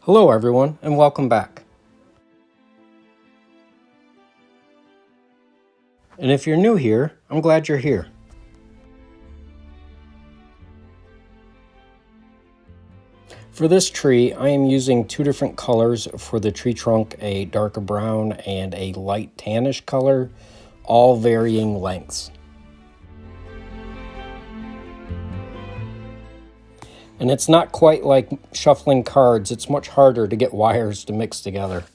Hello everyone, and welcome back. And if you're new here, I'm glad you're here. For this tree, I am using two different colors for the tree trunk, a darker brown and a light tannish color, all varying lengths. And it's not quite like shuffling cards, it's much harder to get wires to mix together.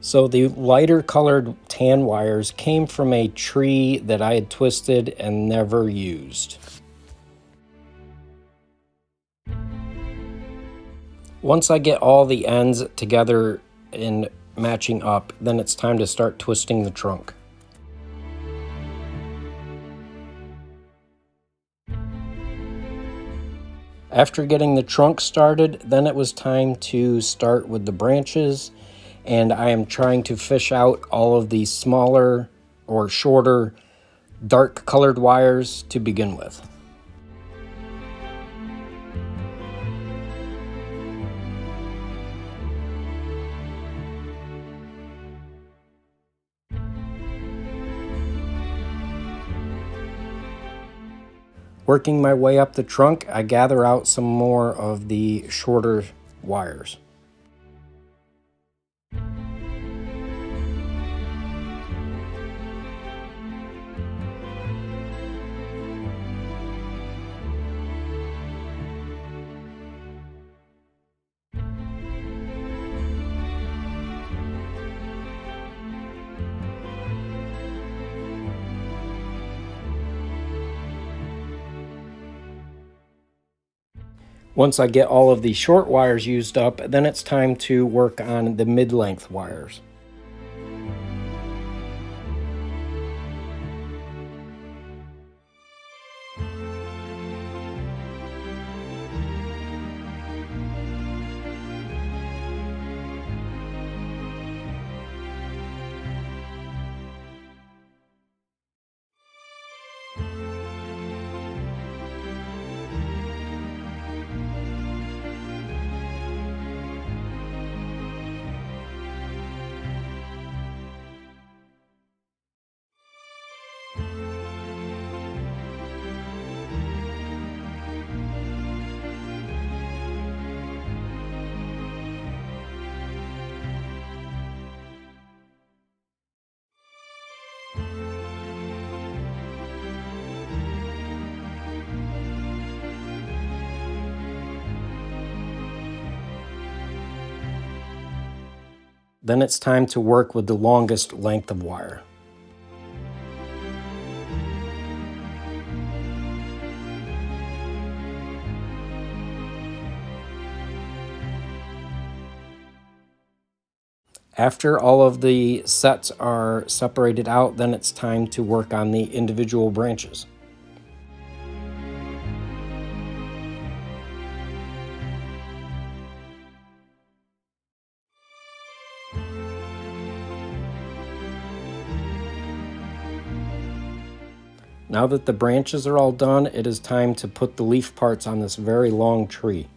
So the lighter colored tan wires came from a tree that I had twisted and never used. Once I get all the ends together and matching up, then it's time to start twisting the trunk. After getting the trunk started, then it was time to start with the branches, and I am trying to fish out all of the smaller or shorter dark colored wires to begin with. Working my way up the trunk, I gather out some more of the shorter wires. Once I get all of the short wires used up, then it's time to work on the mid-length wires. Then it's time to work with the longest length of wire. After all of the sets are separated out, then it's time to work on the individual branches. Now that the branches are all done, it is time to put the leaf parts on this very long tree.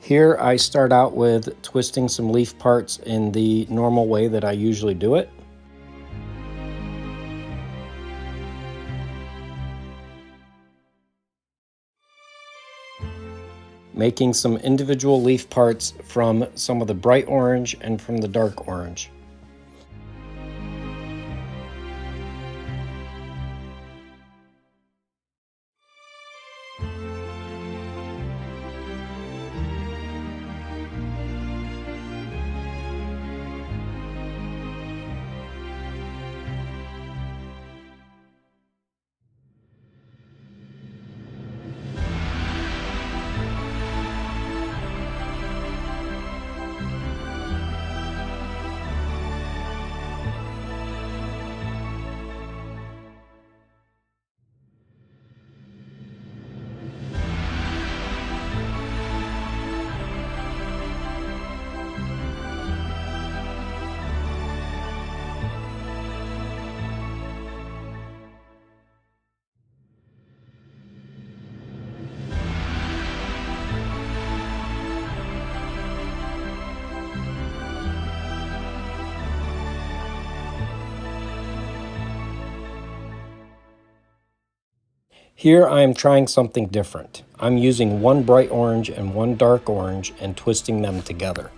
Here I start out with twisting some leaf parts in the normal way that I usually do it. Making some individual leaf parts from some of the bright orange and from the dark orange. Here I am trying something different. I'm using one bright orange and one dark orange and twisting them together.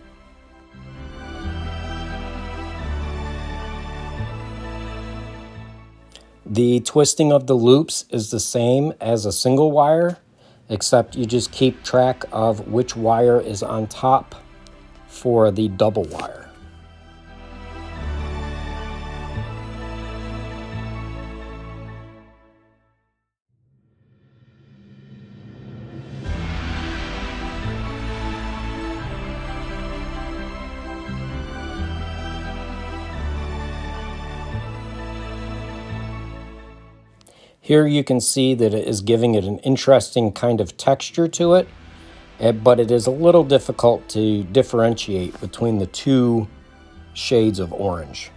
The twisting of the loops is the same as a single wire, except you just keep track of which wire is on top for the double wire. Here you can see that it is giving it an interesting kind of texture to it, but it is a little difficult to differentiate between the two shades of orange.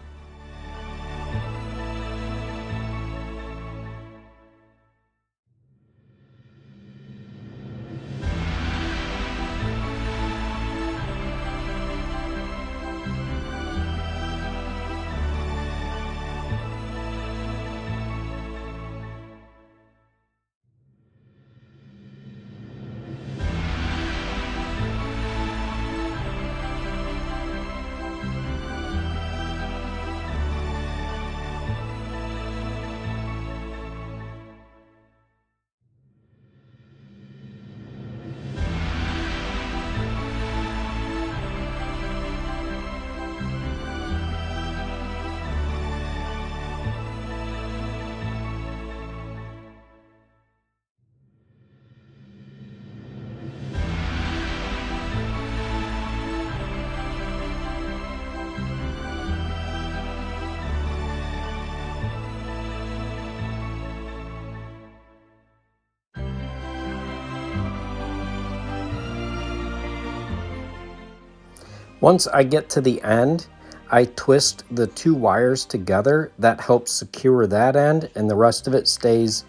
Once I get to the end, I twist the two wires together. That helps secure that end, and the rest of it stays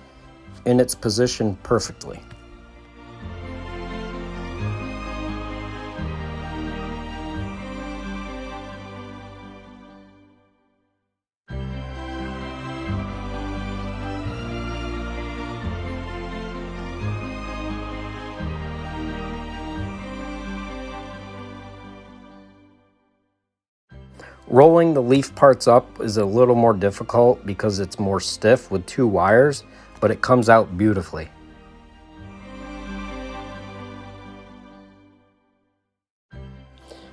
in its position perfectly. Rolling the leaf parts up is a little more difficult because it's more stiff with two wires, but it comes out beautifully.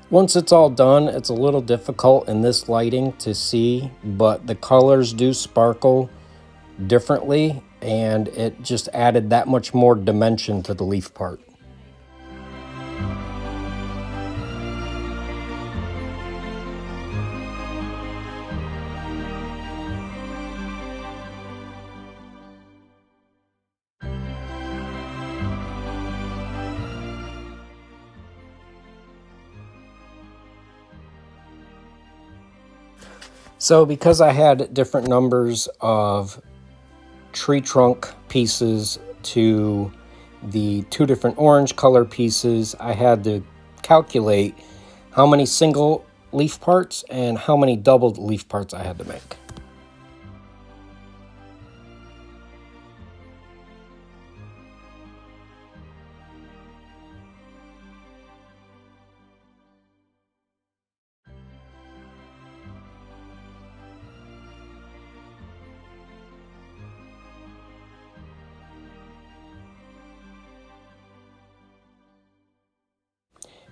Once it's all done, it's a little difficult in this lighting to see, but the colors do sparkle differently, and it just added that much more dimension to the leaf part. So because I had different numbers of tree trunk pieces to the two different orange color pieces, I had to calculate how many single leaf parts and how many double leaf parts I had to make.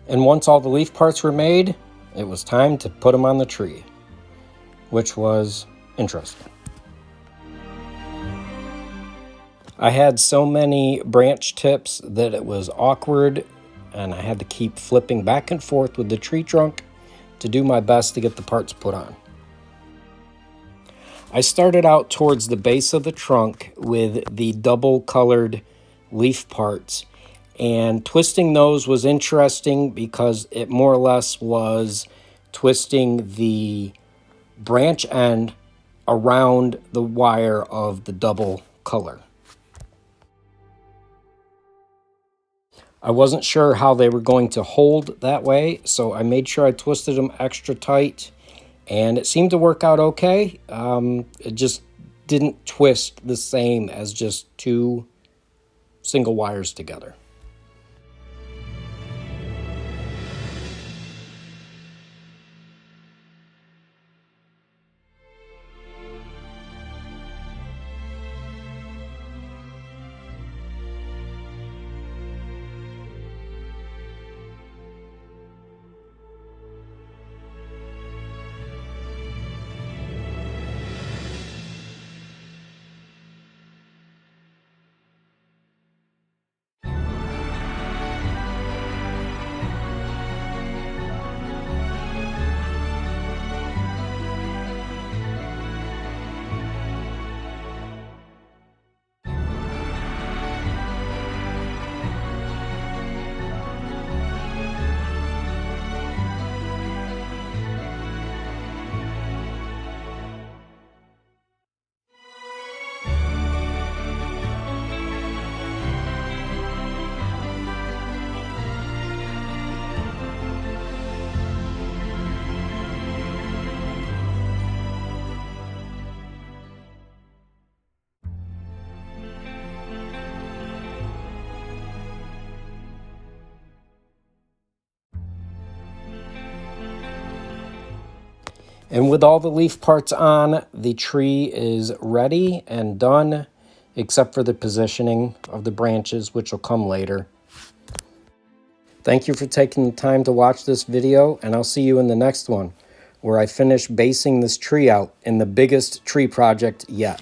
And once all the leaf parts were made, it was time to put them on the tree, which was interesting. I had so many branch tips that it was awkward, and I had to keep flipping back and forth with the tree trunk to do my best to get the parts put on. I started out towards the base of the trunk with the double colored leaf parts, and twisting those was interesting because it more or less was twisting the branch end around the wire of the double color. I wasn't sure how they were going to hold that way, so I made sure I twisted them extra tight, and it seemed to work out okay. It just didn't twist the same as just two single wires together. And with all the leaf parts on, the tree is ready and done, except for the positioning of the branches, which will come later. Thank you for taking the time to watch this video, and I'll see you in the next one, where I finish basing this tree out in the biggest tree project yet.